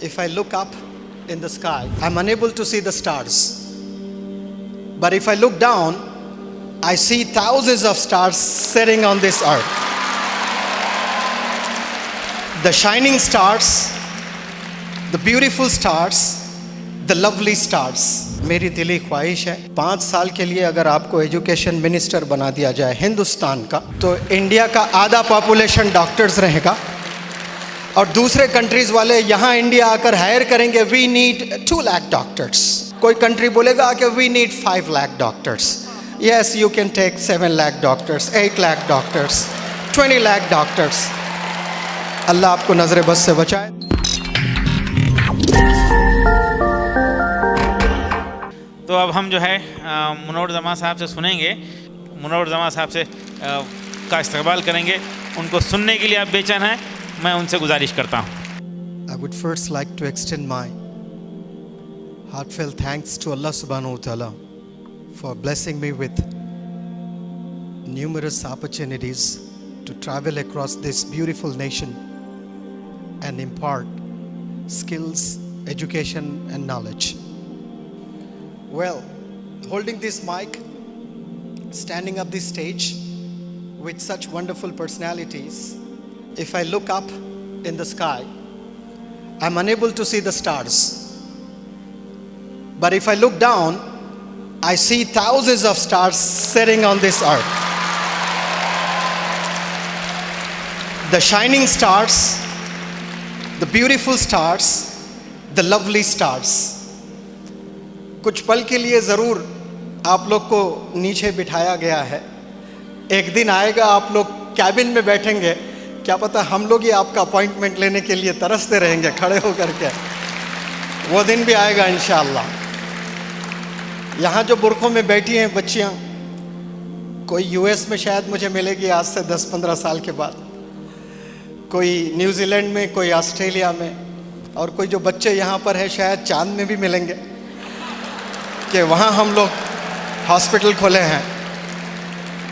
If I look up in the sky, I'm unable to see the stars. But if I look down, I see thousands of stars sitting on this earth. The shining stars, the beautiful stars, the lovely stars. मेरी दिली ख्वाहिश है 5 साल के लिए अगर आपको education minister बना दिया जाए हिंदुस्तान का, तो इंडिया का आधा पॉपुलेशन डॉक्टर्स रहेगा और दूसरे कंट्रीज वाले यहाँ इंडिया आकर हायर करेंगे, वी नीड 2 लाख डॉक्टर्स. कोई कंट्री बोलेगा कि we need 5 lakh doctors. Yes, you can take 7 lakh doctors, 8 lakh doctors, 20 lakh doctors. Allah आपको नजर बस से बचाए. तो अब हम जो है मुनव्वर जमां साहब से सुनेंगे, मुनव्वर जमां साहब से का इस्तकबाल करेंगे. उनको सुनने के लिए आप बेचैन हैं, मैं उनसे गुजारिश करता हूँ. I would first like to extend my heartfelt thanks to Allah subhanahu wa ta'ala for blessing me with numerous opportunities to travel across this beautiful nation and impart skills, education and knowledge. Well, holding this mic, standing up this stage with such wonderful personalities, if I look up in the sky, I'm unable to see the stars. But if I look down, I see thousands of stars sitting on this earth. The shining stars, the beautiful stars, the lovely stars. कुछ पल के लिए ज़रूर आप लोग को नीचे बिठाया गया है. एक दिन आएगा आप लोग कैबिन में बैठेंगे, क्या पता हम लोग ही आपका अपॉइंटमेंट लेने के लिए तरसते रहेंगे खड़े होकर के. वो दिन भी आएगा इंशाअल्लाह. यहाँ जो बुरखों में बैठी हैं बच्चियाँ, कोई यूएस में शायद मुझे मिलेगी आज से 10-15 साल के बाद, कोई न्यूजीलैंड में, कोई ऑस्ट्रेलिया में, और कोई जो बच्चे यहाँ पर है शायद चांद में भी मिलेंगे कि वहाँ हम लोग हॉस्पिटल खोले हैं.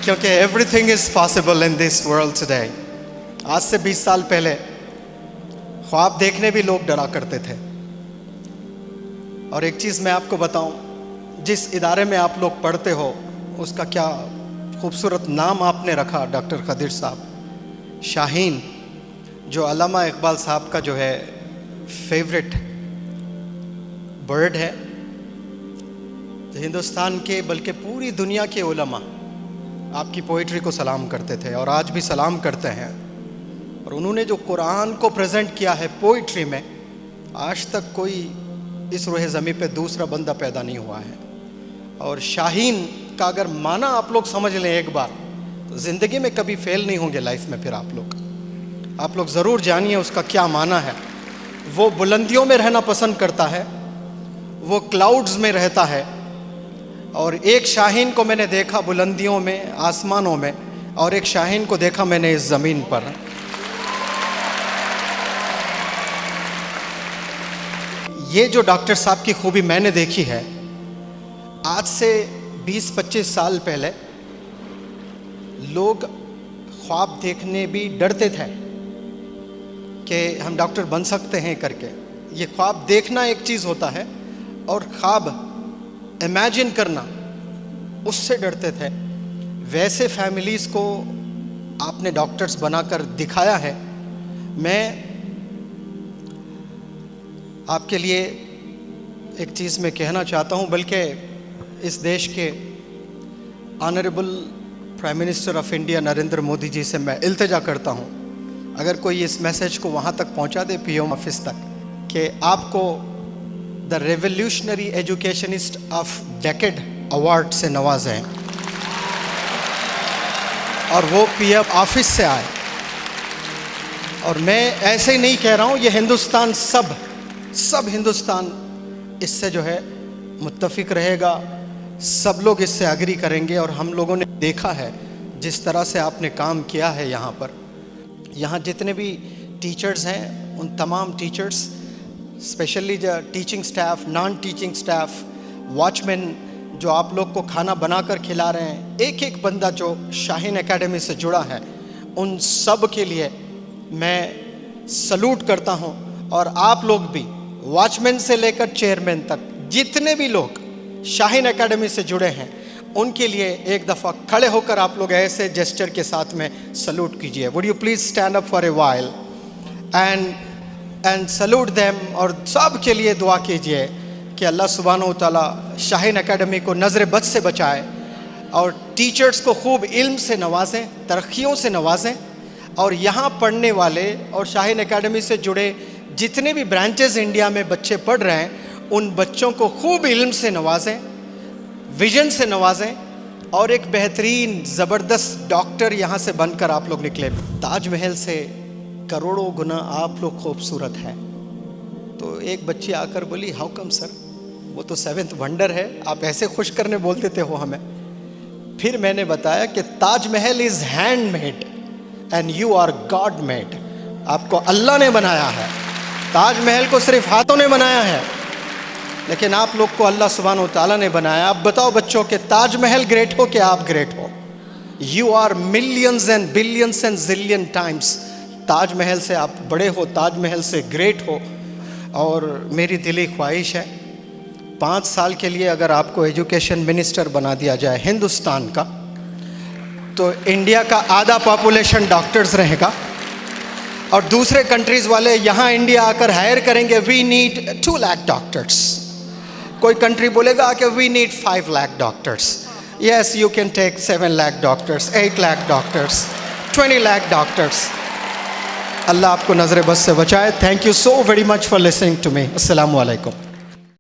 क्योंकि everything is possible in this world today. आज से 20 साल पहले ख्वाब देखने भी लोग डरा करते थे. और एक चीज़ मैं आपको बताऊं, जिस इदारे में आप लोग पढ़ते हो उसका क्या खूबसूरत नाम आपने रखा, डॉक्टर खदीर साहब, शाहीन, जो अल्लामा इकबाल साहब का जो है फेवरेट बर्ड है. हिंदुस्तान के बल्कि पूरी दुनिया के उलमा आपकी पोइट्री को सलाम करते थे और आज भी सलाम करते हैं. और उन्होंने जो कुरान को प्रेजेंट किया है पोइट्री में, आज तक कोई इस रोहे ज़मीं पे दूसरा बंदा पैदा नहीं हुआ है. और शाहीन का अगर माना आप लोग समझ लें एक बार, तो ज़िंदगी में कभी फेल नहीं होंगे लाइफ में. फिर आप लोग ज़रूर जानिए उसका क्या माना है. वो बुलंदियों में रहना पसंद करता है, वो क्लाउड्स में रहता है. और एक शाहीन को मैंने देखा बुलंदियों में, आसमानों में, और एक शाहीन को देखा मैंने इस ज़मीन पर. ये जो डॉक्टर साहब की खूबी मैंने देखी है, आज से 20-25 साल पहले लोग ख्वाब देखने भी डरते थे कि हम डॉक्टर बन सकते हैं करके. ये ख्वाब देखना एक चीज़ होता है और ख्वाब इमेजिन करना, उससे डरते थे. वैसे फैमिलीज़ को आपने डॉक्टर्स बनाकर दिखाया है. मैं आपके लिए एक चीज़ मैं कहना चाहता हूँ, बल्कि इस देश के honourable prime minister of India Narendra Modi ji से मैं इल्तिजा करता हूँ, अगर कोई इस मैसेज को वहाँ तक पहुँचा दे पीएम ऑफिस तक, कि आपको the revolutionary educationist of decade award से नवाजें और वो पीएम ऑफिस से आए. और मैं ऐसे ही नहीं कह रहा हूँ, ये हिंदुस्तान सब हिंदुस्तान इससे जो है मुत्तफिक रहेगा. सब लोग इससे एग्री करेंगे. और हम लोगों ने देखा है जिस तरह से आपने काम किया है यहाँ पर. यहाँ जितने भी टीचर्स हैं, उन तमाम टीचर्स, स्पेशली जो teaching staff, non teaching staff, watchman जो आप लोग को खाना बनाकर खिला रहे हैं, एक एक बंदा जो शाहीन एकेडमी से जुड़ा है, उन सब के लिए मैं सलूट करता हूँ. और आप लोग भी वॉचमैन से लेकर चेयरमैन तक जितने भी लोग शाहीन एकेडमी से जुड़े हैं उनके लिए एक दफ़ा खड़े होकर आप लोग ऐसे जेस्चर के साथ में सल्यूट कीजिए। Would you please stand up for a while and salute them. और सब के लिए दुआ कीजिए कि अल्लाह सुब्हानहू तआला शाहीन एकेडमी को नज़र बद से बचाए और टीचर्स को खूब इल्म से नवाजें, तरक्कियों से नवाजें, और यहाँ पढ़ने वाले और शाहीन एकेडमी से जुड़े जितने भी ब्रांचेस इंडिया में बच्चे पढ़ रहे हैं उन बच्चों को खूब इल्म से नवाजें, विजन से नवाजें, और एक बेहतरीन ज़बरदस्त डॉक्टर यहाँ से बनकर आप लोग निकले। ताजमहल से करोड़ों गुना आप लोग खूबसूरत हैं। तो एक बच्ची आकर बोली, हाउ कम सर, वो तो 7th वंडर है, आप ऐसे खुश करने बोल देते हो हमें। फिर मैंने बताया कि Taj Mahal is handmade and you are god made. आपको अल्लाह ने बनाया है, ताजमहल को सिर्फ हाथों ने बनाया है, लेकिन आप लोग को अल्लाह सुब्हानहू तआला ने बनाया। अब बताओ बच्चों कि ताजमहल ग्रेट हो कि आप ग्रेट हो? You are millions and billions and zillion times Taj Mahal से आप बड़े हो, ताजमहल से ग्रेट हो। और मेरी दिली ख्वाहिश है 5 साल के लिए अगर आपको एजुकेशन मिनिस्टर बना दिया जाए हिंदुस्तान का, तो इंडिया का आधा पॉपुलेशन डॉक्टर्स रहेगा और दूसरे कंट्रीज़ वाले यहाँ इंडिया आकर हायर करेंगे, वी नीड 2 लाख डॉक्टर्स। कोई कंट्री बोलेगा कि we need 5 lakh doctors. Yes, you can take 7 lakh doctors, 8 lakh doctors, 20 lakh doctors. Allah आपको नज़र बस से बचाए। Thank you so very much for listening to me. अस्सलामु अलैकुम।